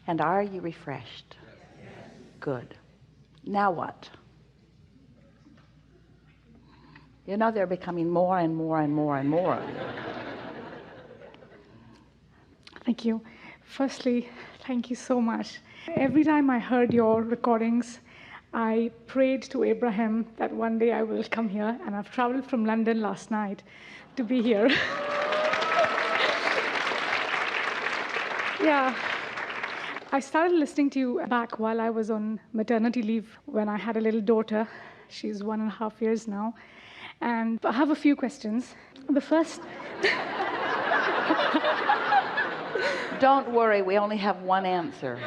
And are you refreshed? Good. Now what? You know, they're becoming more and more and more and more. Thank you. Firstly, thank you so much. Every time I heard your recordings, I prayed to Abraham that one day I will come here, and I've traveled from London last night to be here. Yeah. I started listening to you back while I was on maternity leave when I had a little daughter. She's 1.5 years now. And I have a few questions. The first... Don't worry, we only have one answer.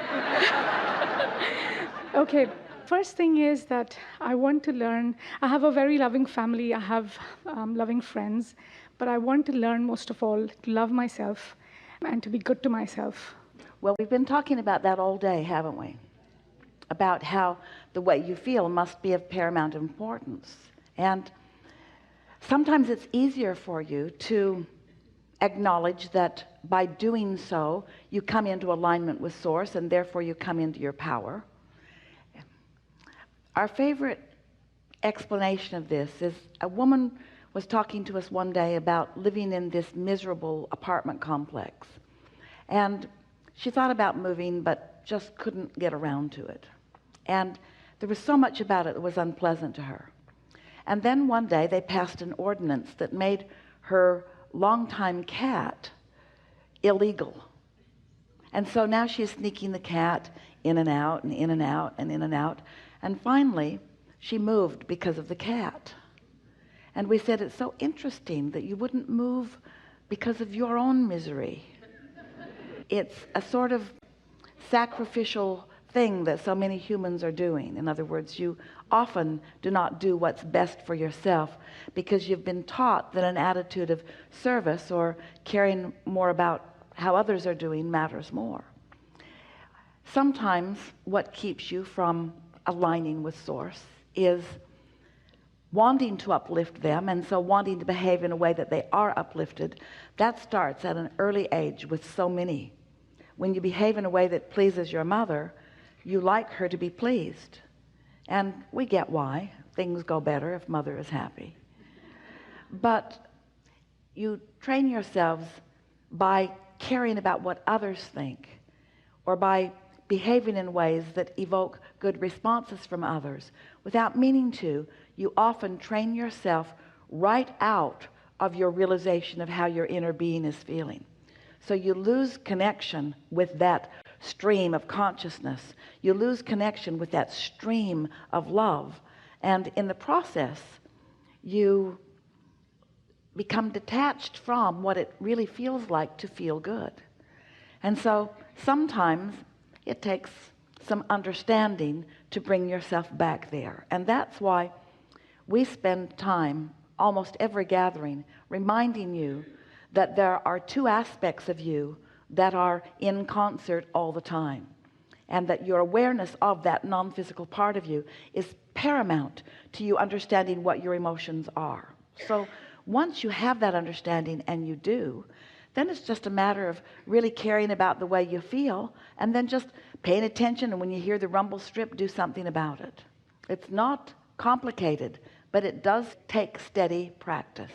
Okay, first thing is that I want to learn. I have a very loving family. I have loving friends. But I want to learn, most of all, to love myself and to be good to myself. Well, we've been talking about that all day, haven't we? About how the way you feel must be of paramount importance. And sometimes it's easier for you to acknowledge that by doing so, you come into alignment with Source, and therefore you come into your power. Our favorite explanation of this is a woman was talking to us one day about living in this miserable apartment complex. And she thought about moving, but just couldn't get around to it. And there was so much about it that was unpleasant to her. And then one day they passed an ordinance that made her longtime cat illegal. And so now she's sneaking the cat in and out and in and out and in and out. And finally, she moved because of the cat. And we said, it's so interesting that you wouldn't move because of your own misery. It's a sort of sacrificial thing that so many humans are doing. In other words, you often do not do what's best for yourself because you've been taught that an attitude of service or caring more about how others are doing matters more. Sometimes what keeps you from aligning with Source is wanting to uplift them, and so wanting to behave in a way that they are uplifted. That starts at an early age with so many. When you behave in a way that pleases your mother, you like her to be pleased. And we get why. Things go better if mother is happy. But you train yourselves by caring about what others think, or by behaving in ways that evoke good responses from others. Without meaning to, you often train yourself right out of your realization of how your inner being is feeling. So you lose connection with that stream of consciousness. You lose connection with that stream of love. And in the process, you become detached from what it really feels like to feel good. And so sometimes it takes some understanding to bring yourself back there. And that's why we spend time, almost every gathering, reminding you that there are two aspects of you that are in concert all the time, and that your awareness of that non-physical part of you is paramount to you understanding what your emotions are. So once you have that understanding, and you do, then it's just a matter of really caring about the way you feel, and then just paying attention, and when you hear the rumble strip, do something about it. It's not complicated, but it does take steady practice.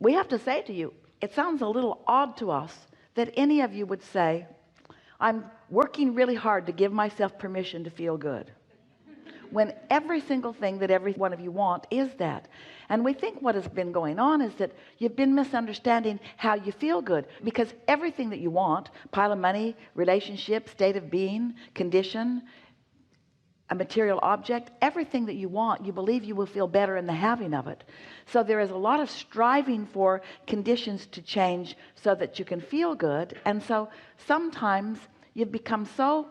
We have to say to you, it sounds a little odd to us that any of you would say, I'm working really hard to give myself permission to feel good, when every single thing that every one of you want is that. And we think what has been going on is that you've been misunderstanding how you feel good, because everything that you want, pile of money, relationship, state of being, condition, a material object, everything that you want, you believe you will feel better in the having of it. So there is a lot of striving for conditions to change so that you can feel good. And so sometimes you've become so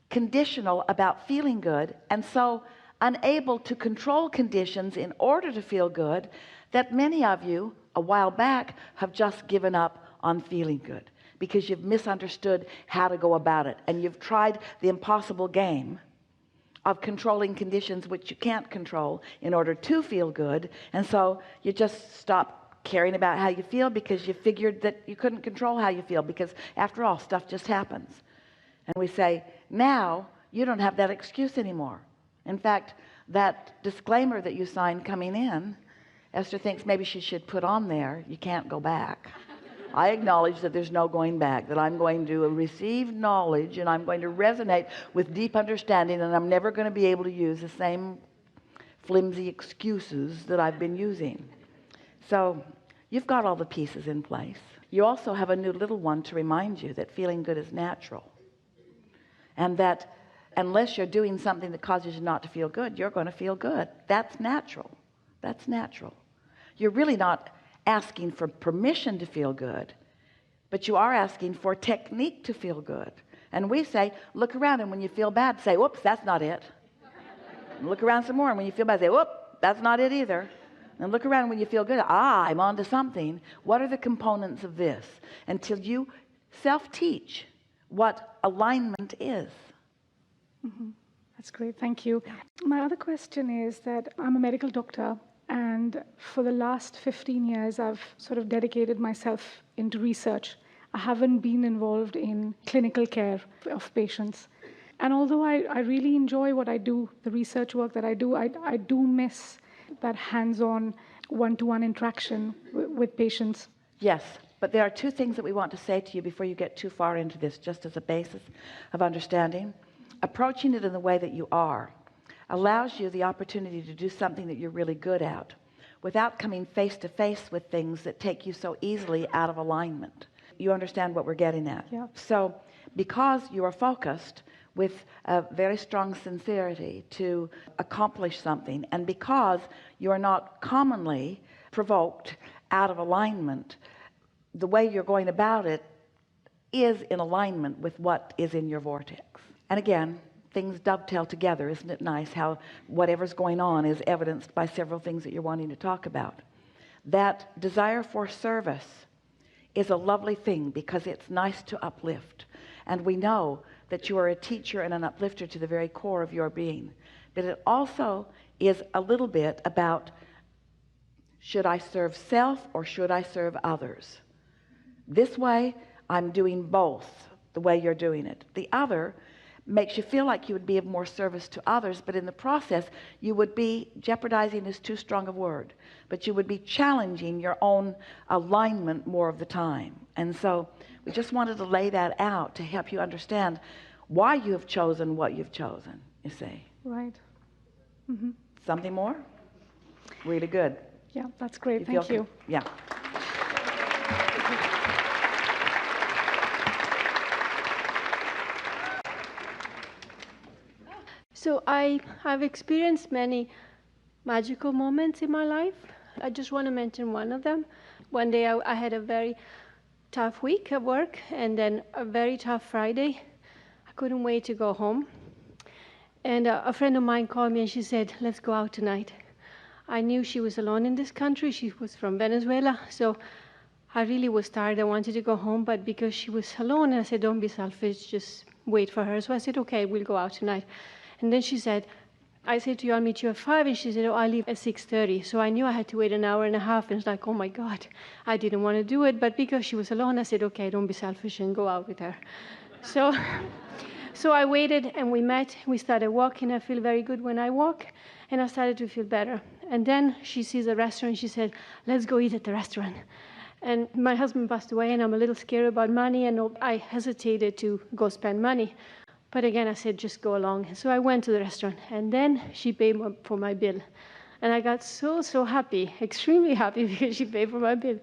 conditional about feeling good, and so unable to control conditions in order to feel good, that many of you a while back have just given up on feeling good, because you've misunderstood how to go about it, and you've tried the impossible game of controlling conditions which you can't control in order to feel good. And so you just stop caring about how you feel, because you figured that you couldn't control how you feel, because after all, stuff just happens. And we say, now you don't have that excuse anymore. In fact, that disclaimer that you signed coming in, Esther thinks maybe she should put on there, you can't go back. I acknowledge that there's no going back, that I'm going to receive knowledge and I'm going to resonate with deep understanding, and I'm never going to be able to use the same flimsy excuses that I've been using. So you've got all the pieces in place. You also have a new little one to remind you that feeling good is natural, and that unless you're doing something that causes you not to feel good, you're going to feel good. That's natural. That's natural. You're really not asking for permission to feel good, but you are asking for technique to feel good. And we say, look around, and when you feel bad, say, whoops, that's not it. And look around some more, and when you feel bad, say, whoop, that's not it either. And look around when you feel good. I'm onto something. What are the components of this? Until you self-teach what alignment is. Mm-hmm. That's great. Thank you. My other question is that I'm a medical doctor, and for the last 15 years, I've sort of dedicated myself into research. I haven't been involved in clinical care of patients. And although I really enjoy what I do, the research work that I do miss that hands-on, one-to-one interaction with patients. Yes, but there are two things that we want to say to you before you get too far into this, just as a basis of understanding. Approaching it in the way that you are allows you the opportunity to do something that you're really good at without coming face to face with things that take you so easily out of alignment. You understand what we're getting at? Yeah. So because you are focused with a very strong sincerity to accomplish something, and because you are not commonly provoked out of alignment, the way you're going about it is in alignment with what is in your vortex. And again, things dovetail together. Isn't it nice how whatever's going on is evidenced by several things that you're wanting to talk about? That desire for service is a lovely thing because it's nice to uplift. And we know that you are a teacher and an uplifter to the very core of your being. But it also is a little bit about, should I serve self or should I serve others? This way, I'm doing both the way you're doing it. The other makes you feel like you would be of more service to others, but in the process you would be, jeopardizing is too strong a word, but you would be challenging your own alignment more of the time. And so we just wanted to lay that out to help you understand why you have chosen what you've chosen, you see. Right. Mm-hmm. Something more? Really good. Yeah, that's great. Thank you. Yeah. So I've experienced many magical moments in my life. I just want to mention one of them. One day I had a very tough week at work, and then a very tough Friday. I couldn't wait to go home. And a friend of mine called me and she said, let's go out tonight. I knew she was alone in this country. She was from Venezuela. So I really was tired. I wanted to go home, but because she was alone, and I said, don't be selfish, just wait for her. So I said, okay, we'll go out tonight. And then she said, I said to you, I'll meet you at 5. And she said, oh, I leave at 6:30. So I knew I had to wait an hour and a half. And it's like, oh my God, I didn't want to do it. But because she was alone, I said, okay, don't be selfish and go out with her. So I waited and we met. We started walking. I feel very good when I walk. And I started to feel better. And then she sees a restaurant. She said, let's go eat at the restaurant. And my husband passed away and I'm a little scared about money. And I hesitated to go spend money. But again, I said, just go along. So I went to the restaurant, and then she paid for my bill. And I got so happy, extremely happy, because she paid for my bill.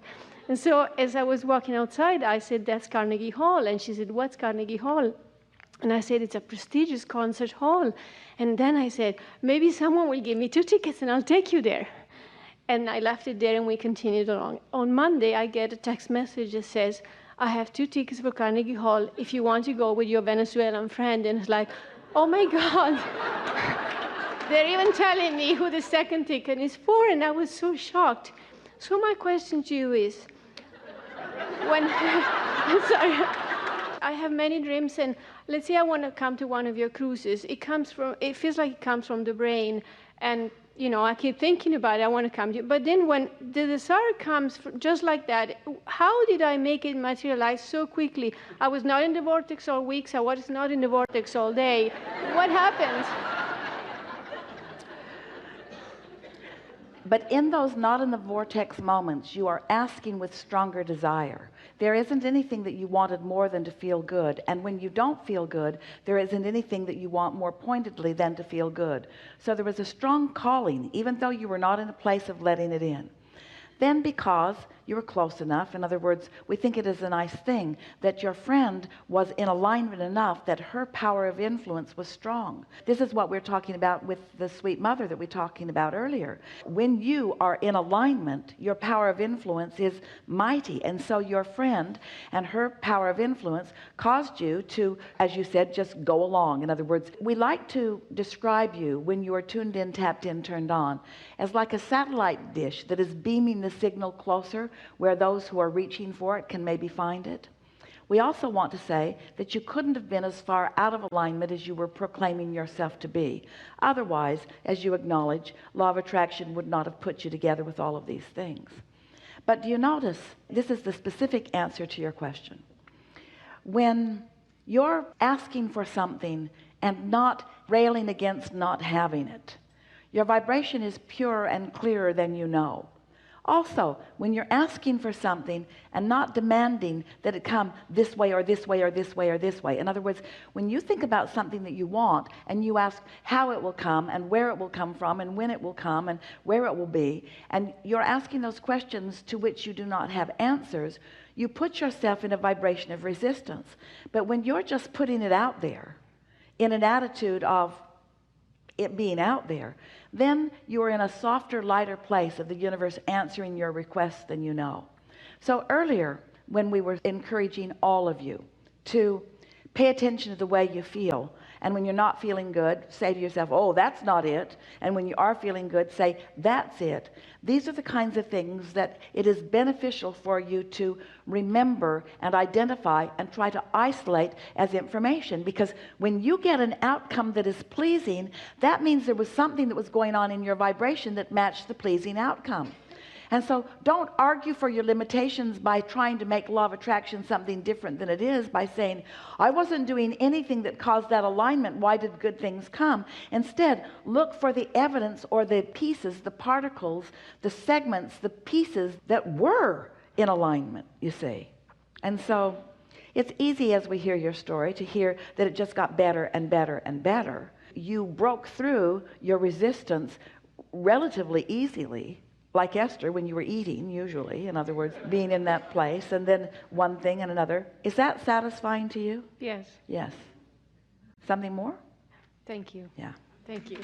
And so as I was walking outside, I said, that's Carnegie Hall. And she said, what's Carnegie Hall? And I said, it's a prestigious concert hall. And then I said, maybe someone will give me 2 tickets and I'll take you there. And I left it there and we continued along. On Monday, I get a text message that says, I have 2 tickets for Carnegie Hall if you want to go with your Venezuelan friend. And it's like, oh my God. They're even telling me who the second ticket is for, and I was so shocked. So my question to you is, I'm sorry, I have many dreams, and let's say I want to come to one of your cruises. It feels like it comes from the brain, and I keep thinking about it, I want to come to you. But then when the desire comes just like that, how did I make it materialize so quickly? I was not in the vortex all weeks, I was not in the vortex all day. What happened? But in those not in the vortex moments, you are asking with stronger desire. There isn't anything that you wanted more than to feel good. And when you don't feel good, there isn't anything that you want more pointedly than to feel good. So there was a strong calling, even though you were not in a place of letting it in. Then because you were close enough, in other words, we think it is a nice thing that your friend was in alignment enough that her power of influence was strong. This is what we're talking about with the sweet mother that we were talking about earlier. When you are in alignment, your power of influence is mighty. And so your friend and her power of influence caused you to, as you said, just go along. In other words, we like to describe you when you are tuned in, tapped in, turned on, as like a satellite dish that is beaming the signal closer, where those who are reaching for it can maybe find it. We also want to say that you couldn't have been as far out of alignment as you were proclaiming yourself to be. Otherwise, as you acknowledge, law of attraction would not have put you together with all of these things. But do you notice, this is the specific answer to your question. When you're asking for something and not railing against not having it, your vibration is purer and clearer than you know. Also, when you're asking for something and not demanding that it come this way or this way or this way or this way. In other words, when you think about something that you want and you ask how it will come and where it will come from and when it will come and where it will be, and you're asking those questions to which you do not have answers, you put yourself in a vibration of resistance. But when you're just putting it out there in an attitude of it being out there, then you're in a softer, lighter place of the universe answering your requests than you know. So earlier, when we were encouraging all of you to pay attention to the way you feel, and when you're not feeling good, say to yourself, oh, that's not it. And when you are feeling good, say, that's it. These are the kinds of things that it is beneficial for you to remember and identify and try to isolate as information. Because when you get an outcome that is pleasing, that means there was something that was going on in your vibration that matched the pleasing outcome. And so don't argue for your limitations by trying to make law of attraction something different than it is, by saying, I wasn't doing anything that caused that alignment. Why did good things come? Instead, look for the evidence or the pieces, the particles, the segments, the pieces that were in alignment, you see. And so it's easy as we hear your story to hear that it just got better and better and better. You broke through your resistance relatively easily, like Esther when you were eating, usually, in other words, being in that place, and then one thing and another. Is that satisfying to you? Yes. Yes. Something more? Thank you. Yeah. Thank you.